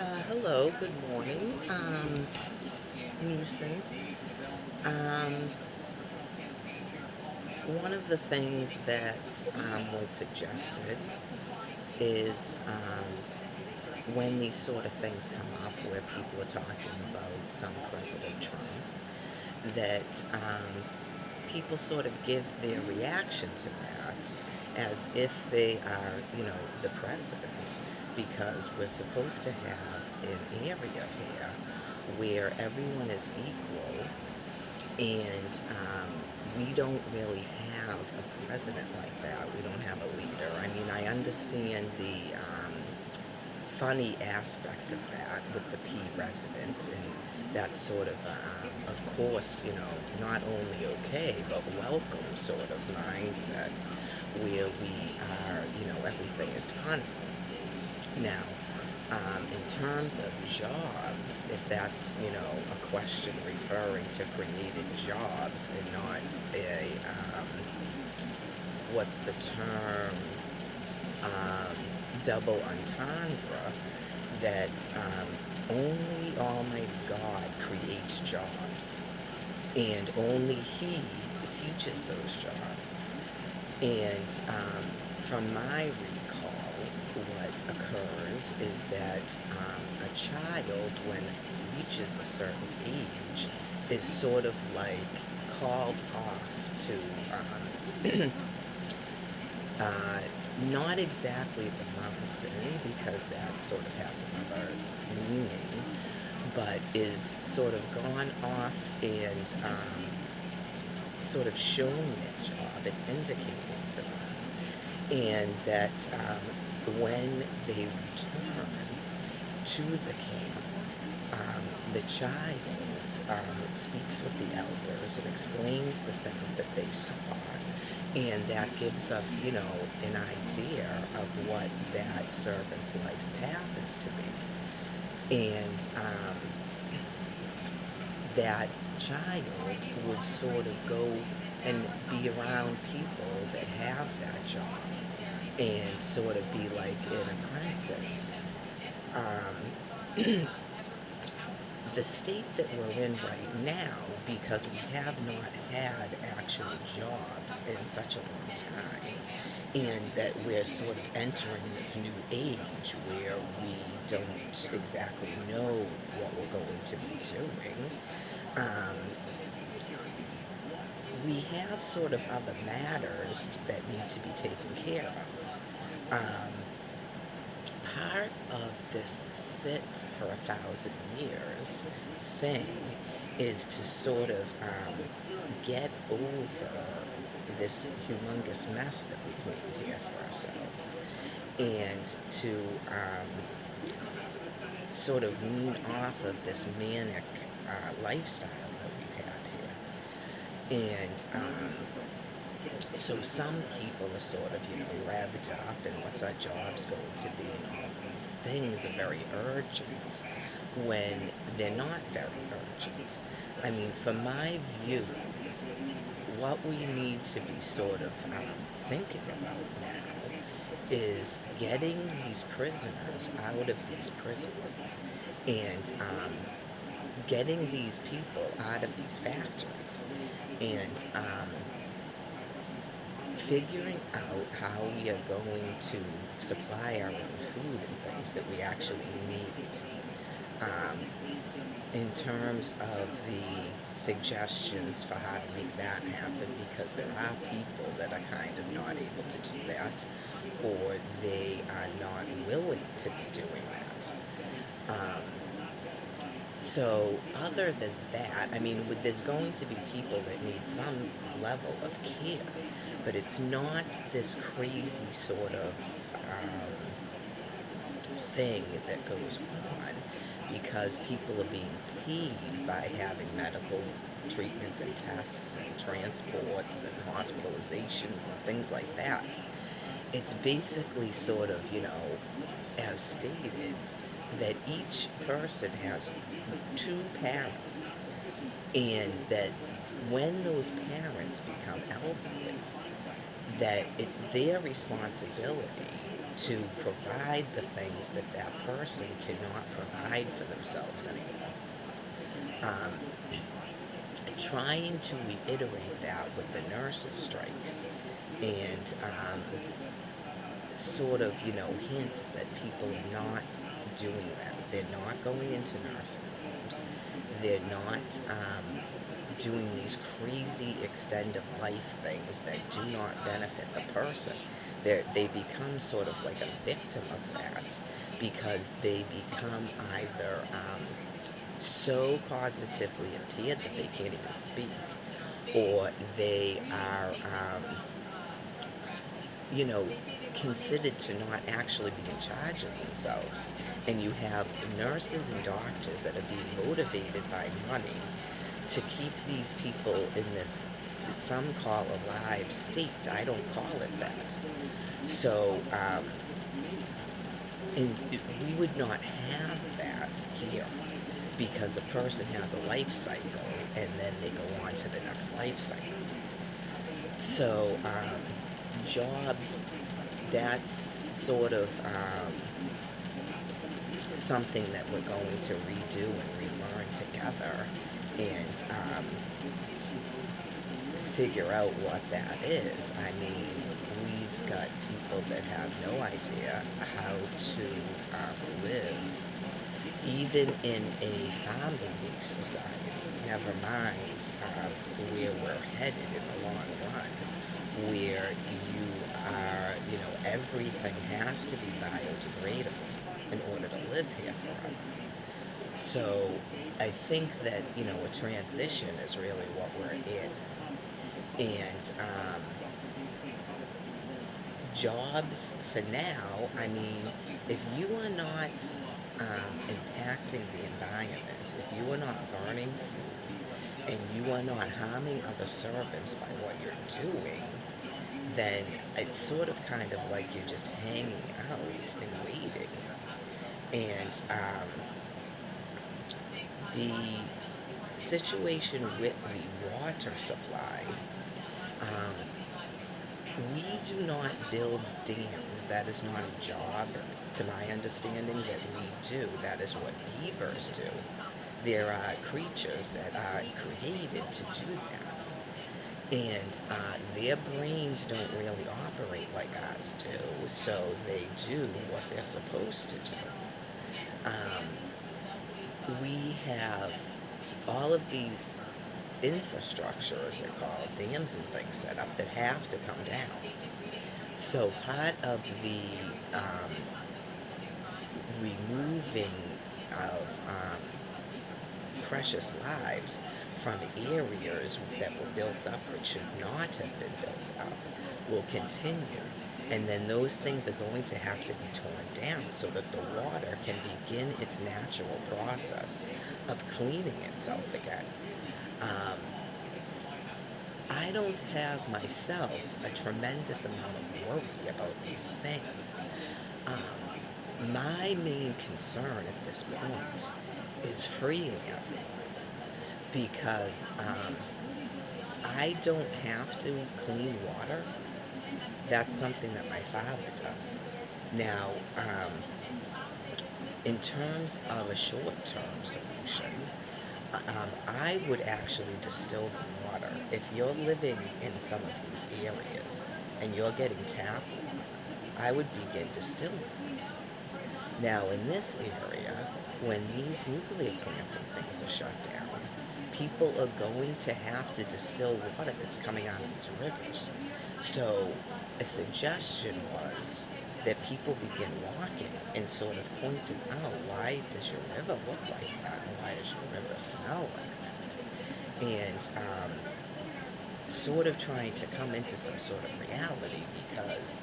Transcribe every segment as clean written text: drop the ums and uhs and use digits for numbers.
Hello, good morning, Newsom. Um, One of the things that was suggested is when these sort of things come up where people are talking about some President Trump, that people sort of give their reaction to that as if they are, the president, because we're supposed to have an area here where everyone is equal, and we don't really have a president like that. We don't have a leader. I mean, I understand the funny aspect of that with the P resident and that sort of course, not only okay, but welcome sort of mindset where we are, everything is funny. Now, in terms of jobs, if that's, a question referring to created jobs and not a, what's the term, um, double entendre, that only Almighty God creates jobs, and only He teaches those jobs. And from my recall, what occurs is that a child, when it reaches a certain age, is sort of like called off to uh, not exactly the mountain, because that sort of has another meaning, but is sort of gone off and sort of shown their job. It's indicating to them. And that when they return to the camp, the child speaks with the elders and explains the things that they saw. And that gives us, an idea of what that servant's life path is to be. And that child would sort of go and be around people that have that job and sort of be like an apprentice. Um, the state that we're in right now, because we have not had actual jobs in such a long time, and that we're sort of entering this new age where we don't exactly know what we're going to be doing, um, we have sort of other matters that need to be taken care of. Part of this sit for 1,000 years thing is to sort of get over this humongous mess that we've made here for ourselves, and to sort of wean off of this manic lifestyle that we've had here. And so some people are sort of, revved up, and what's our jobs going to be, and all these things are very urgent when they're not very urgent. I mean, from my view, what we need to be sort of thinking about now is getting these prisoners out of these prisons, and getting these people out of these factories, and figuring out how we are going to supply our own food and things that we actually need. Um, in terms of the suggestions for how to make that happen, because there are people that are kind of not able to do that, or they are not willing to be doing that. Um, so other than that, I mean, there's going to be people that need some level of care, but it's not this crazy sort of thing that goes on because people are being paid by having medical treatments and tests and transports and hospitalizations and things like that. It's basically sort of, as stated, that each person has two parents, and that when those parents become elderly, that it's their responsibility to provide the things that that person cannot provide for themselves anymore. Um, Trying to reiterate that with the nurses' strikes and sort of, hints that people are not doing that. They're not going into nursing homes. They're not doing these crazy extended life things that do not benefit the person. They become sort of like a victim of that because they become either so cognitively impaired that they can't even speak, or they are, you know, considered to not actually be in charge of themselves. And you have nurses and doctors that are being motivated by money to keep these people in this, some call alive state. I don't call it that. So, we would not have that here because a person has a life cycle and then they go on to the next life cycle. So, jobs, that's sort of something that we're going to redo and relearn together and figure out what that is. I mean, we've got people that have no idea how to live, even in a farming-based society, never mind where we're headed in the long run, where you are, everything has to be biodegradable in order to live here forever. So I think that, a transition is really what we're in. And jobs for now, I mean, if you are not impacting the environment, if you are not burning fuel, and you are not harming other servants by what you're doing, then it's sort of kind of like you're just hanging out and waiting. And the situation with the water supply, um, we do not build dams. That is not a job, to my understanding, that we do. That is what beavers do. There are creatures that are created to do that. And their brains don't really operate like ours do, so they do what they're supposed to do. We have all of these infrastructures, they're called dams and things, set up that have to come down. So part of the removing of precious lives from areas that were built up that should not have been built up will continue. And then those things are going to have to be torn down so that the water can begin its natural process of cleaning itself again. I don't have myself a tremendous amount of worry about these things. My main concern at this point is freeing everyone because I don't have to clean water. That's something that my father does. Now, in terms of a short-term solution, I would actually distill the water. If you're living in some of these areas and you're getting tap water, I would begin distilling it. Now, in this area, when these nuclear plants and things are shut down, people are going to have to distill water that's coming out of these rivers. So a suggestion was that people begin walking and sort of pointing out, why does your river look like that? And why does your river smell like that? And sort of trying to come into some sort of reality, because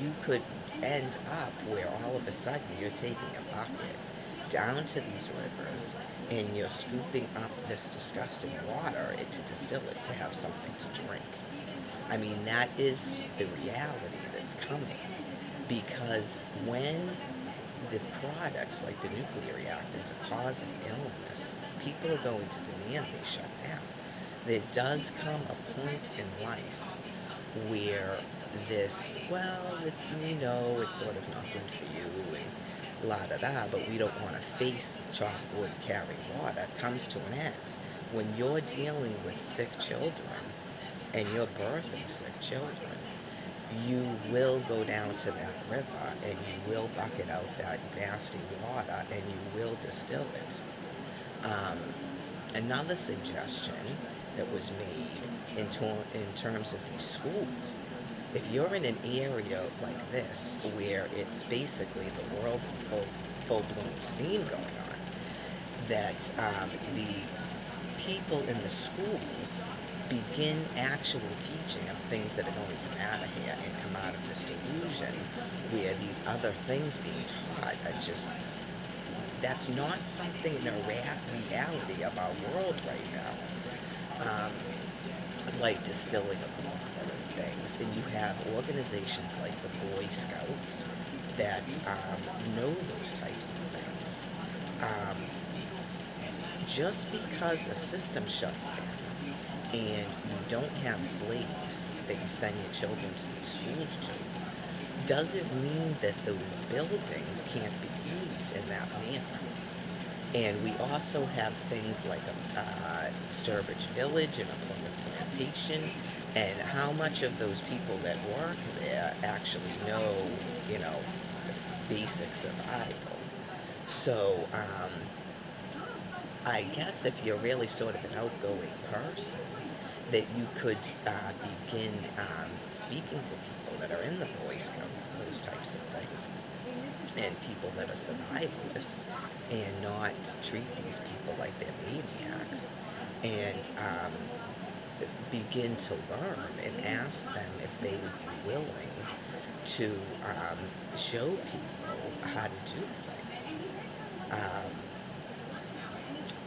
you could end up where all of a sudden you're taking a bucket down to these rivers and you're scooping up this disgusting water to distill it to have something to drink. I mean, that is the reality that's coming, because when the products like the nuclear reactors are causing illness, people are going to demand they shut down. There does come a point in life where this, well, it's sort of not good for you and la da da, but we don't want to face chalk wood carry water, comes to an end. When you're dealing with sick children and you're birthing sick children, you will go down to that river and you will bucket out that nasty water and you will distill it. Um, Another suggestion that was made in terms of these schools, if you're in an area like this where it's basically the world in full-blown steam going on, that the people in the schools begin actual teaching of things that are going to matter here and come out of this delusion where these other things being taught are just, that's not something in a reality of our world right now. Like distilling of water and things, and you have organizations like the Boy Scouts that know those types of things. Um, just because a system shuts down and you don't have slaves that you send your children to these schools to, doesn't mean that those buildings can't be used in that manner. And we also have things like a Sturbridge Village and a Plymouth Plantation, and how much of those people that work there actually know, basic survival. So, I guess if you're really sort of an outgoing person, that you could begin speaking to people that are in the Boy Scouts and those types of things, and people that are survivalists, and not treat these people like they're maniacs, and begin to learn and ask them if they would be willing to show people how to do things. Um,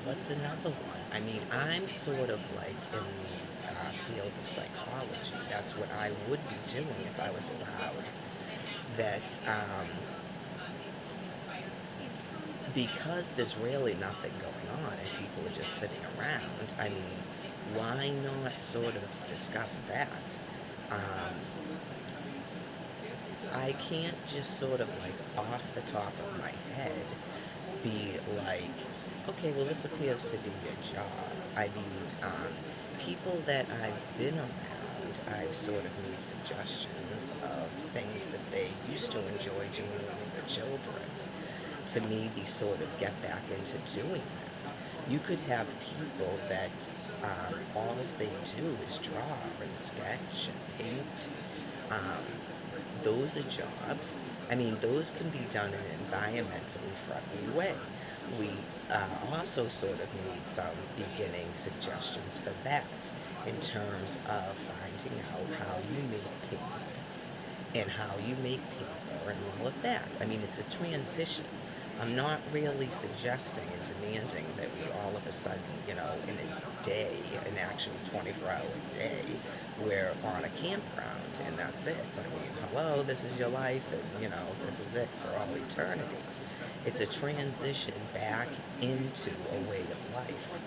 what's another one? I mean, I'm sort of like in the field of psychology. That's what I would be doing if I was allowed. That because there's really nothing going on and people are just sitting around, I mean, why not sort of discuss that? Um, I can't just sort of like off the top of my head be like, okay, well, this appears to be a job. I mean, people that I've been around, I've sort of made suggestions of things that they used to enjoy doing when they were children to maybe sort of get back into doing that. You could have people that all they do is draw and sketch and paint. Um, those are jobs. I mean, those can be done in an environmentally friendly way. We also sort of made some beginning suggestions for that in terms of finding out how you make paints and how you make paper and all of that. I mean, it's a transition. I'm not really suggesting and demanding that we all of a sudden, in a day, an actual 24-hour day, we're on a campground and that's it. I mean, hello, this is your life and, this is it for all eternity. It's a transition back into a way of life.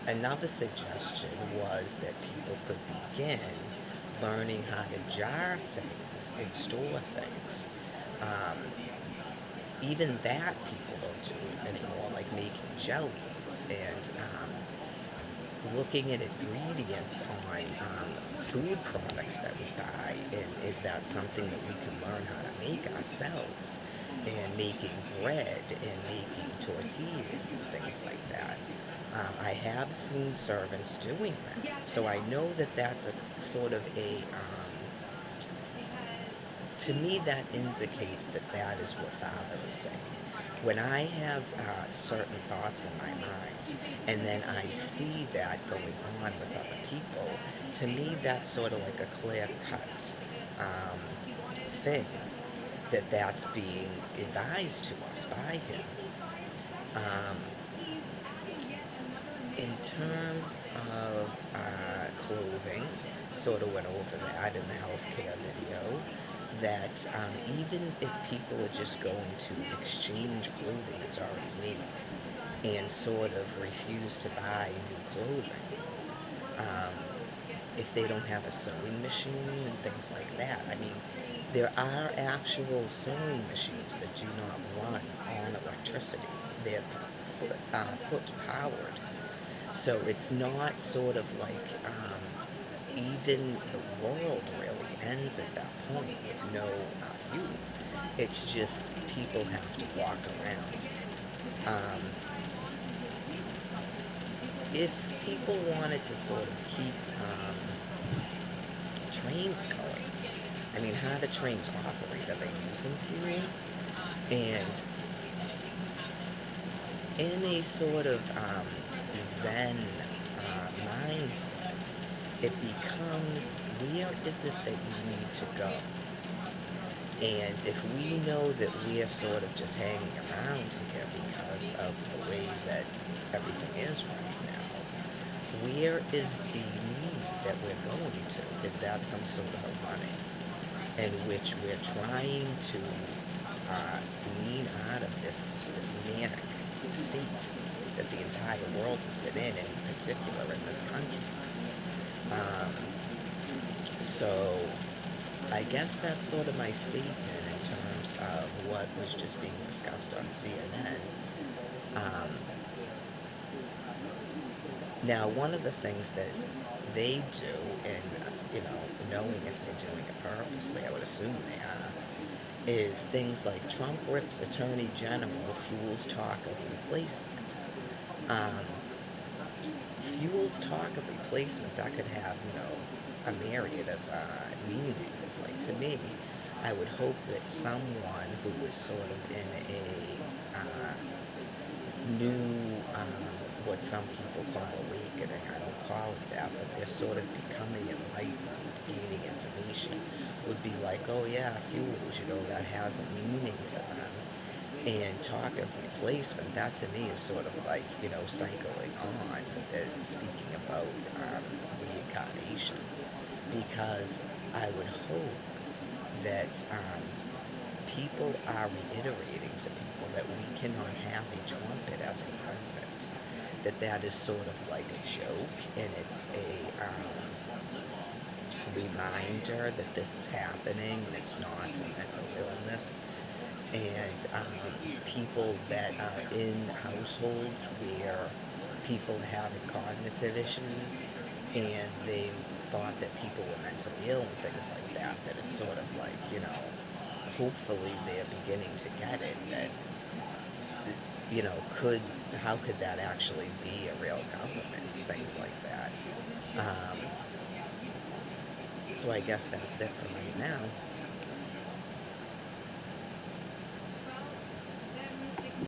Another suggestion was that people could begin learning how to jar things and store things. Even that people don't do anymore, like making jellies and looking at ingredients on food products that we buy, and is that something that we can learn how to make ourselves, and making bread and making tortillas and things like that. I have seen servants doing that, so I know that that's a sort of to me, that indicates that that is what Father is saying. When I have certain thoughts in my mind, and then I see that going on with other people, to me, that's sort of like a clear-cut thing, that's being advised to us by him. Um, in terms of clothing, sort of went over that in the healthcare video, that even if people are just going to exchange clothing that's already made and sort of refuse to buy new clothing, if they don't have a sewing machine and things like that. I mean, there are actual sewing machines that do not run on electricity. They're foot powered. So it's not sort of like even the world really ends at that point with no fuel. It's just people have to walk around. Um, if people wanted to sort of keep trains going, I mean, how do trains operate? Are they using fuel? And in a sort of Zen mindset, it becomes, where is it that you need to go? And if we know that we're sort of just hanging around here because of the way that everything is right now, where is the need that we're going to? Is that some sort of a running in which we're trying to lean out of this manic state that the entire world has been in particular in this country? Um, so I guess that's sort of my statement in terms of what was just being discussed on CNN. Um, Now, one of the things that they do, and knowing if they're doing it purposely, I would assume they are, is things like Trump rips Attorney General, fuels talk of replacement. Um, Fuels talk of replacement, that could have, a myriad of meanings. Like, to me, I would hope that someone who is sort of in a new, what some people call awakening, I don't call it that, but they're sort of becoming enlightened, gaining information, would be like, oh yeah, fuels, that has a meaning to them. And talk of replacement, that to me is sort of like, cycling on, that they're speaking about reincarnation. Because I would hope that people are reiterating to people that we cannot have a trumpet as a president. That is sort of like a joke, and it's a reminder that this is happening and it's not a mental illness. And people that are in households where people are having cognitive issues and they thought that people were mentally ill and things like that, that it's sort of like, hopefully they're beginning to get it, that, how could that actually be a real government, things like that. So I guess that's it for right now.